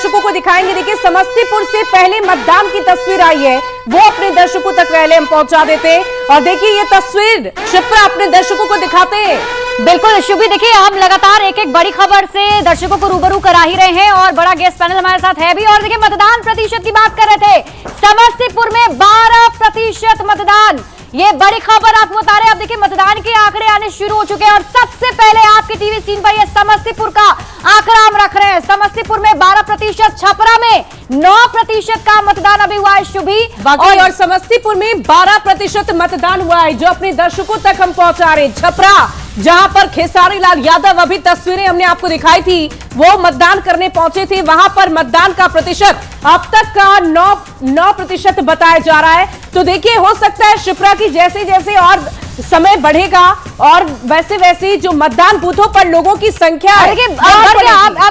दर्शकों को दिखाएंगे। देखिए, समस्तीपुर से पहले मतदान की तस्वीर आई है, वो अपने दर्शकों तक पहले हम पहुंचा देते हैं। और देखिए ये तस्वीर शिप्रा अपने दर्शकों को दिखाते हैं। बिल्कुल शुभी, देखिए हम लगातार एक एक बड़ी खबर से दर्शकों को रूबरू करा ही रहे हैं और बड़ा गेस्ट पैनल हमारे साथ है भी। और देखिए मतदान प्रतिशत की बात कर रहे थे, समस्तीपुर में 12% मतदान, ये बड़ी खबर आपको बता रहे हैं। अब देखिए मतदान के आंकड़े आने शुरू हो चुके हैं और सबसे पहले आपकी टीवी स्क्रीन पर ये समस्तीपुर का आंकड़ा हम रख रहे हैं। समस्तीपुर में 12%, छपरा में 9% का मतदान अभी हुआ है शुभी। और समस्तीपुर में 12% मतदान हुआ है, जो अपने दर्शकों तक हम पहुंचा रहे हैं। छपरा, जहां पर खेसारी लाल यादव, अभी तस्वीरें हमने आपको दिखाई थी, वो मतदान करने पहुंचे थे, वहां पर मतदान का प्रतिशत अब तक का 9% बताया जा रहा है। तो देखिए हो सकता है शिप्रा की जैसे जैसे और समय बढ़ेगा और वैसे वैसे जो मतदान बूथों पर लोगों की संख्या है, अभी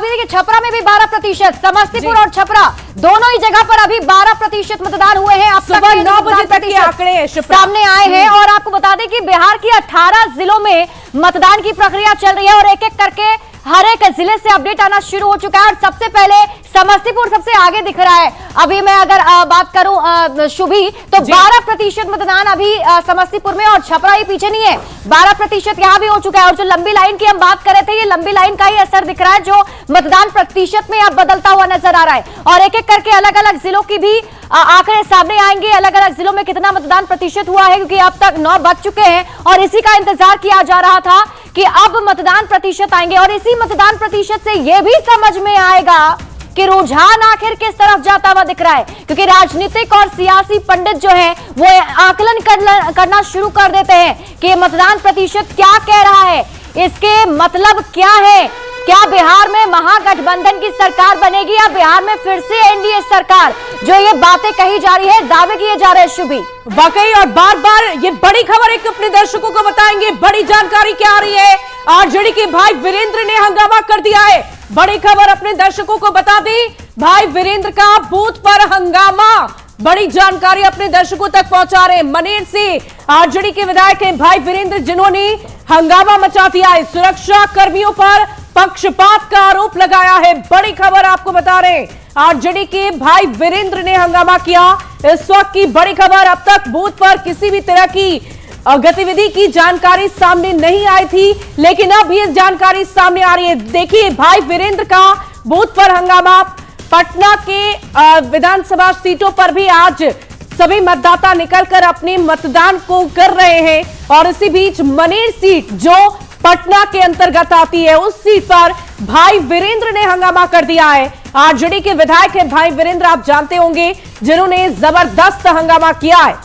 देखिए छपरा में भी 12%, समस्तीपुर और छपरा दोनों ही जगह पर अभी 12% मतदान हुए हैं। अब सुबह 9 बजे तक के आंकड़े सामने आए हैं। और आपको बता दें कि बिहार की 18 जिलों में मतदान की प्रक्रिया चल रही है और एक एक करके हर एक जिले से अपडेट आना शुरू हो चुका है। और सबसे पहले समस्तीपुर सबसे आगे दिख रहा है। अभी मैं अगर बात करूं शुभी, तो 12% मतदान अभी समस्तीपुर में और छपरा ही पीछे नहीं है, 12% यहां भी हो चुका है। और जो लंबी लाइन की हम बात कर रहे थे, ये लंबी लाइन का ही असर दिख रहा है, जो मतदान प्रतिशत में अब बदलता हुआ नजर आ रहा है। और एक एक करके अलग अलग जिलों की भी आंकड़े सामने आएंगे, अलग अलग जिलों में कितना मतदान प्रतिशत हुआ है, क्योंकि अब तक 9 बज चुके हैं और इसी का इंतजार किया जा रहा था कि अब मतदान प्रतिशत आएंगे। और इसी मतदान प्रतिशत से यह भी समझ में आएगा कि रुझान आखिर किस तरफ जाता हुआ दिख रहा है, क्योंकि राजनीतिक और सियासी पंडित जो हैं वो आकलन करना शुरू कर देते हैं कि मतदान प्रतिशत क्या कह रहा है, इसके मतलब क्या है। क्या बिहार में महागठबंधन की सरकार बनेगी या बिहार में फिर से एनडीए सरकार, जो ये बातें कही जा रही है, दावे किए जा रहे हैं शुभी। वाकई और बार बार ये बड़ी खबर एक अपने दर्शकों को बताएंगे। बड़ी जानकारी क्या आ रही है, आरजेडी के भाई वीरेंद्र ने हंगामा कर दिया है। बड़ी खबर अपने दर्शकों को बता दी, भाई वीरेंद्र का बूथ पर हंगामा। बड़ी जानकारी अपने दर्शकों तक पहुंचा रहे मनेर से आरजेडी के विधायक हैं भाई वीरेंद्र, जिन्होंने हंगामा मचा दिया है, सुरक्षा कर्मियों पर पक्षपात का आरोप लगाया है। बड़ी खबर आपको बता रहे हैं, आरजेडी के भाई वीरेंद्र ने हंगामा किया। इस वक्त की बड़ी खबर, अब तक बूथ पर किसी भी तरह की गतिविधि की जानकारी सामने नहीं आई थी, लेकिन अब ये जानकारी सामने आ रही है। देखिए भाई वीरेंद्र का बूथ पर हंगामा। पटना के विधानसभा सीटों पर भी आज सभी मतदाता निकलकर अपने मतदान को कर रहे हैं। और इसी बीच मनेर सीट, जो पटना के अंतर्गत आती है, उस सीट पर भाई वीरेंद्र ने हंगामा कर दिया है। आरजेडी के विधायक है भाई वीरेंद्र, आप जानते होंगे, जिन्होंने जबरदस्त हंगामा किया है।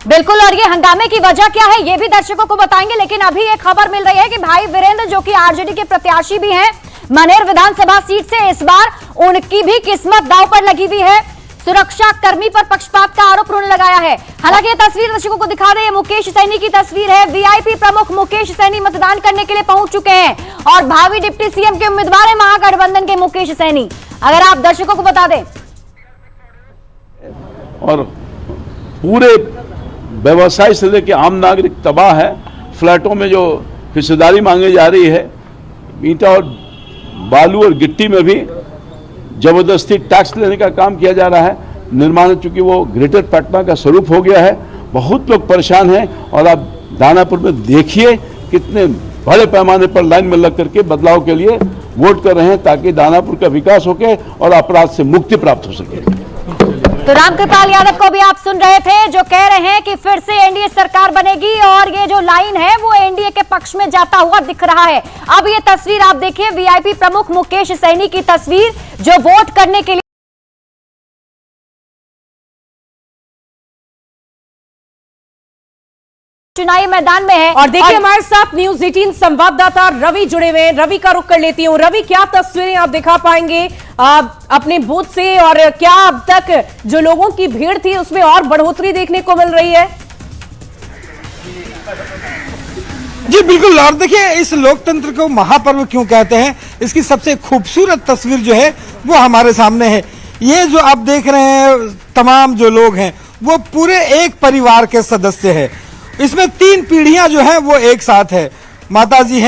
बिल्कुल, और ये हंगामे की वजह क्या है ये भी दर्शकों को बताएंगे। लेकिन अभी एक खबर मिल रही है कि भाई वीरेंद्र, जो कि आरजेडी के प्रत्याशी भी हैं मनेर विधानसभा सीट से, इस बार उनकी भी किस्मत दांव पर लगी हुई है। सुरक्षा कर्मी पर पक्षपात का आरोप उन्होंने लगाया है। हालांकि ये तस्वीर दर्शकों को दिखा रहे हैं, मुकेश सैनी की तस्वीर है। वीआईपी प्रमुख मुकेश सैनी मतदान करने के लिए पहुंच चुके हैं और भावी डिप्टी सीएम के उम्मीदवार है महागठबंधन के मुकेश सैनी। अगर आप दर्शकों को बता दें, और पूरे व्यवसाय से लेकर आम नागरिक तबाह है। फ्लैटों में जो हिस्सेदारी मांगी जा रही है, ईंटा और बालू और गिट्टी में भी जबरदस्ती टैक्स लेने का काम किया जा रहा है। निर्माण, चूंकि वो ग्रेटर पटना का स्वरूप हो गया है, बहुत लोग परेशान हैं। और आप दानापुर में देखिए कितने बड़े पैमाने पर लाइन में लग करके बदलाव के लिए वोट कर रहे हैं, ताकि दानापुर का विकास हो के और अपराध से मुक्ति प्राप्त हो सके। तो रामकृपाल यादव को भी आप सुन रहे थे, जो कह रहे हैं कि फिर से एनडीए सरकार बनेगी और ये जो लाइन है वो एनडीए के पक्ष में जाता हुआ दिख रहा है। अब ये तस्वीर आप देखिए, वीआईपी प्रमुख मुकेश सैनी की तस्वीर, जो वोट करने के लिए चुनावी मैदान में है। और देखिए हमारे साथ न्यूज 18 संवाददाता रवि जुड़े हुए हैं। रवि का रुख कर लेती हूँ। रवि, क्या तस्वीरें आप दिखा पाएंगे अपने बूथ से, और क्या अब तक जो लोगों की भीड़ थी उसमें और बढ़ोतरी देखने को मिल रही है? जी बिल्कुल, और देखिए इस लोकतंत्र को महापर्व क्यों कहते हैं, इसकी सबसे खूबसूरत तस्वीर जो है वो हमारे सामने है। ये जो आप देख रहे हैं तमाम जो लोग हैं वो पूरे एक परिवार के सदस्य हैं। इसमें 3 पीढ़ियां जो हैं वो एक साथ है। माताजी हैं,